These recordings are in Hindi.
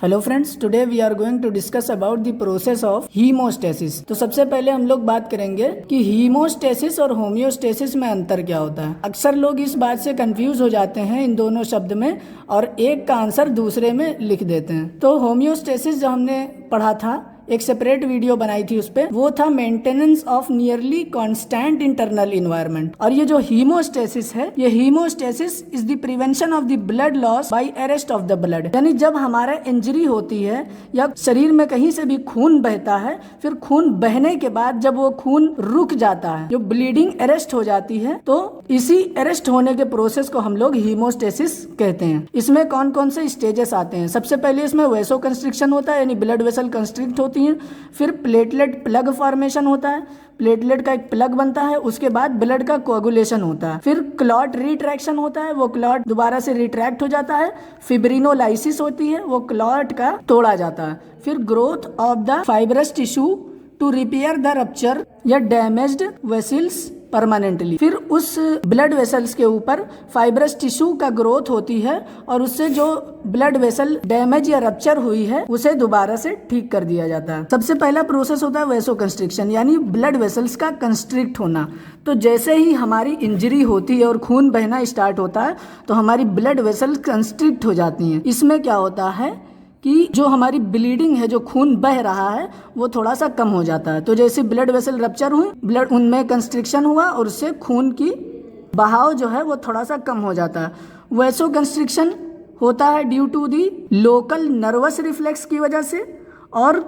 Hello friends, today we are going to discuss about the process of hemostasis. तो सबसे पहले हम लोग बात करेंगे कि हीमोस्टेसिस और होम्योस्टेसिस में अंतर क्या होता है। अक्सर लोग इस बात से कंफ्यूज हो जाते हैं इन दोनों शब्द में और एक का आंसर दूसरे में लिख देते हैं। तो होम्योस्टेसिस जो हमने पढ़ा था, एक सेपरेट वीडियो बनाई थी उस पे, वो था maintenance of nearly constant internal environment. और ये जो हीमोस्टेसिस है, ये haemostasis is the prevention of the blood loss by arrest of the blood. यानी जब हमारा इंजरी होती है या शरीर में कहीं से भी खून बहता है, फिर खून बहने के बाद जब वो खून रुक जाता है, जो ब्लीडिंग अरेस्ट हो जाती है, तो इसी अरेस्ट होने के प्रोसेस को हम लोग हीमोस्टेसिस कहते हैं। इसमें कौन कौन से स्टेजेस आते हैं? सबसे पहले इसमें वेसो कंस्ट्रिक्शन होता है, यानी ब्लड वेसल कंस्ट्रिक्ट होती है। फिर प्लेटलेट प्लग फॉर्मेशन होता है, प्लेटलेट का एक प्लग बनता है। उसके बाद ब्लड का कोगुलेशन होता है। फिर क्लॉट रिट्रैक्शन होता है, वो क्लॉट दोबारा से रिट्रैक्ट हो जाता है। फिब्रिनोलाइसिस होती है, वो क्लॉट का तोड़ा जाता है। फिर growth of the fibrous tissue to repair the rupture या डैमेज्ड वेसल्स परमानेंटली। फिर उस ब्लड वेसल्स के ऊपर फाइब्रस टिश्यू का ग्रोथ होती है और उससे जो ब्लड वेसल डैमेज या रप्चर हुई है उसे दोबारा से ठीक कर दिया जाता है। सबसे पहला प्रोसेस होता है वेसो कंस्ट्रिक्शन, यानी ब्लड वेसल्स का कंस्ट्रिक्ट होना। तो जैसे ही हमारी इंजरी होती है और खून बहना स्टार्ट होता है तो हमारी ब्लड वेसल्स कंस्ट्रिक्ट हो जाती हैं। इसमें क्या होता है कि जो हमारी ब्लीडिंग है, जो खून बह रहा है, वो थोड़ा सा कम हो जाता है। तो जैसे ब्लड वेसल रप्चर हुई, ब्लड उनमें कंस्ट्रिक्शन हुआ और उससे खून की बहाव जो है वो थोड़ा सा कम हो जाता है। वेसो कंस्ट्रिक्शन होता है due to the local nervous reflex की वजह से और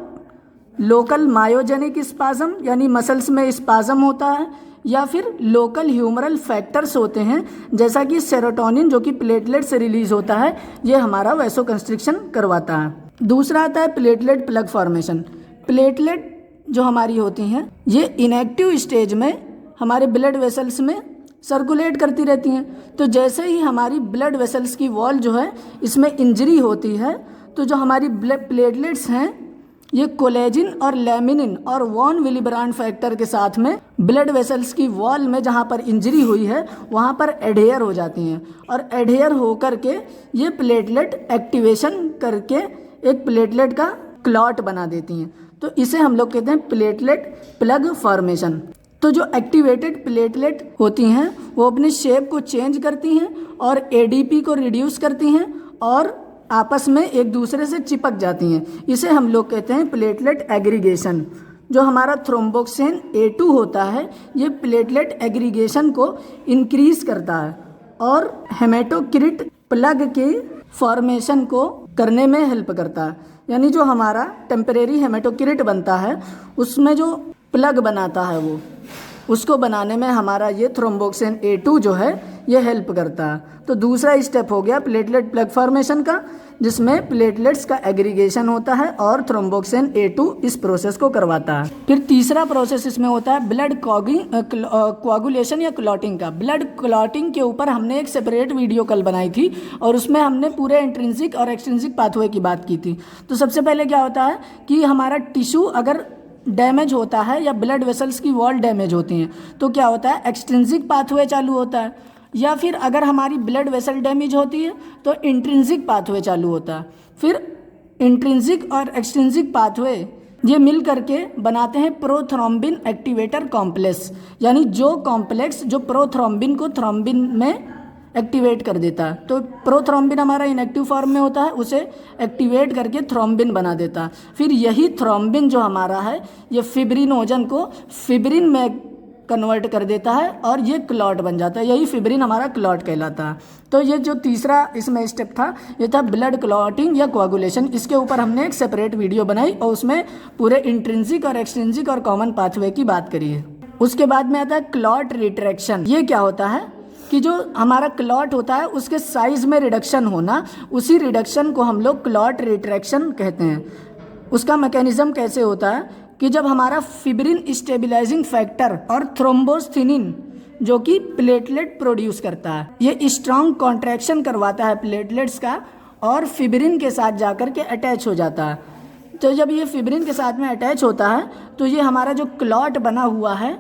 लोकल मायोजेनिक स्पाज्म, यानी मसल्स में स्पाज्म होता है, या फिर लोकल ह्यूमरल फैक्टर्स होते हैं जैसा कि सेरोटोनिन जो कि प्लेटलेट से रिलीज होता है, ये हमारा वेसो कंस्ट्रिक्शन करवाता है। दूसरा आता है प्लेटलेट प्लग फॉर्मेशन। प्लेटलेट जो हमारी होती हैं ये इनएक्टिव स्टेज में हमारे ब्लड वेसल्स में सर्कुलेट करती रहती हैं। तो जैसे ही हमारी ब्लड वेसल्स की वॉल जो है इसमें इंजरी होती है तो जो हमारी प्लेटलेट्स हैं ये कोलेजिन और लैमिनिन और वॉन विलिब्रांड फैक्टर के साथ में ब्लड वेसल्स की वॉल में जहाँ पर इंजरी हुई है वहाँ पर एडहेयर हो जाती हैं और एडहेयर हो करके ये प्लेटलेट एक्टिवेशन करके एक प्लेटलेट का क्लॉट बना देती हैं। तो इसे हम लोग कहते हैं प्लेटलेट प्लग फॉर्मेशन। तो जो एक्टिवेटेड प्लेटलेट होती हैं वो अपनी शेप को चेंज करती हैं और एडीपी को रिड्यूस करती हैं और आपस में एक दूसरे से चिपक जाती हैं। इसे हम लोग कहते हैं प्लेटलेट एग्रीगेशन। जो हमारा थ्रोम्बोक्सिन A2 होता है ये प्लेटलेट एग्रीगेशन को इंक्रीज करता है और हेमेटोक्रिट प्लग के फॉर्मेशन को करने में हेल्प करता है। यानी जो हमारा टेम्परेरी हेमेटोक्रिट बनता है उसमें जो प्लग बनाता है वो उसको बनाने में हमारा ये थ्रोम्बोक्सिन A2 जो है ये हेल्प करता है। तो दूसरा स्टेप हो गया प्लेटलेट प्लग फॉर्मेशन का, जिसमें प्लेटलेट्स का एग्रीगेशन होता है और थ्रोम्बोक्सिन A2 इस प्रोसेस को करवाता है। फिर तीसरा प्रोसेस इसमें होता है ब्लड कोआगुलेशन या क्लॉटिंग का। ब्लड क्लॉटिंग के ऊपर हमने एक सेपरेट वीडियो कल बनाई थी और उसमें हमने पूरे इंट्रिंसिक और एक्सट्रिंसिक पाथवे की बात की थी। तो सबसे पहले क्या होता है कि हमारा टिश्यू अगर डैमेज होता है या ब्लड वेसल्स की वॉल डैमेज होती हैं तो क्या होता है, एक्सट्रिंसिक पाथवे चालू होता है। या फिर अगर हमारी ब्लड वेसल डैमेज होती है तो इंट्रिंसिक पाथवे चालू होता है। फिर इंट्रिंसिक और एक्सट्रिंसिक पाथवे ये मिल करके बनाते हैं प्रोथ्रोम्बिन एक्टिवेटर कॉम्प्लेक्स, यानी जो कॉम्प्लेक्स जो प्रोथ्रोम्बिन को थ्रोम्बिन में एक्टिवेट कर देता है। तो प्रोथ्रोम्बिन हमारा इनएक्टिव फॉर्म में होता है, उसे एक्टिवेट करके थ्रोम्बिन बना देता है। फिर यही थ्रोम्बिन जो हमारा है ये फिब्रिनोजन को फिब्रिन में कन्वर्ट कर देता है और ये क्लॉट बन जाता है। यही फिब्रिन हमारा क्लॉट कहलाता है। तो ये जो तीसरा इसमें स्टेप था ये था ब्लड क्लॉटिंग या कोआगुलेशन। इसके ऊपर हमने एक सेपरेट वीडियो बनाई और उसमें पूरे इंट्रिंसिक और एक्सट्रिंसिक और कॉमन पाथवे की बात करी है। उसके बाद में आता है क्लॉट रिट्रैक्शन। ये क्या होता है कि जो हमारा क्लॉट होता है उसके साइज में रिडक्शन होना, उसी रिडक्शन को हम लोग क्लॉट रिट्रैक्शन कहते हैं। उसका मैकेनिज्म कैसे होता है कि जब हमारा फिब्रिन स्टेबलाइजिंग फैक्टर और थ्रोम्बोस्थिनिन जो कि प्लेटलेट प्रोड्यूस करता है, ये स्ट्रॉन्ग कॉन्ट्रैक्शन करवाता है प्लेटलेट्स का और फिब्रिन के साथ जाकर के अटैच हो जाता है। तो जब ये फिब्रिन के साथ में अटैच होता है तो ये हमारा जो क्लॉट बना हुआ है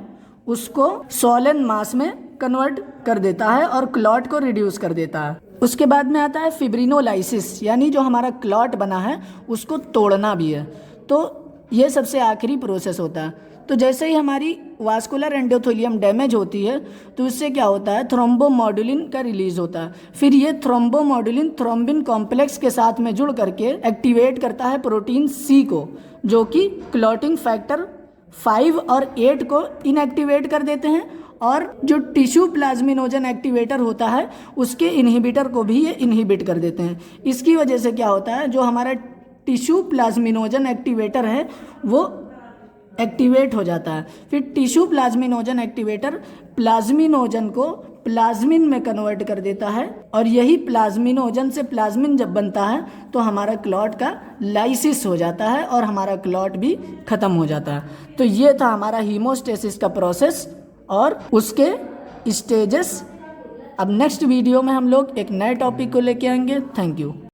उसको सोलन मास में कन्वर्ट कर देता है और क्लॉट को रिड्यूस कर देता है। उसके बाद में आता है फिब्रिनोलाइसिस, यानी जो हमारा क्लॉट बना है उसको तोड़ना भी है। तो ये सबसे आखिरी प्रोसेस होता है। तो जैसे ही हमारी वास्कुलर एंडोथेलियम डैमेज होती है तो इससे क्या होता है, थ्रोम्बोमोडुलिन का रिलीज होता है। फिर ये थ्रोम्बोमोडुलिन थ्रोम्बिन कॉम्प्लेक्स के साथ में जुड़ करके एक्टिवेट करता है प्रोटीन सी को, जो कि क्लॉटिंग फैक्टर 5 और 8 को इनएक्टिवेट कर देते हैं, और जो टिश्यू प्लाज्मिनोजन एक्टिवेटर होता है उसके इनहिबिटर को भी ये इनहिबिट कर देते हैं। इसकी वजह से क्या होता है, जो हमारा टिश्यू प्लाज्मिनोजन एक्टिवेटर है वो एक्टिवेट हो जाता है। फिर टिश्यू प्लाज्मिनोजन एक्टिवेटर प्लाज्मिनोजन को प्लाज्मिन में कन्वर्ट कर देता है, और यही प्लाज्मिनोजन से प्लाज्मिन जब बनता है तो हमारा क्लॉट का लाइसिस हो जाता है और हमारा क्लॉट भी खत्म हो जाता है। तो ये था हमारा हीमोस्टेसिस का प्रोसेस और उसके स्टेजेस। अब नेक्स्ट वीडियो में हम लोग एक नए टॉपिक को लेके आएंगे। Thank you.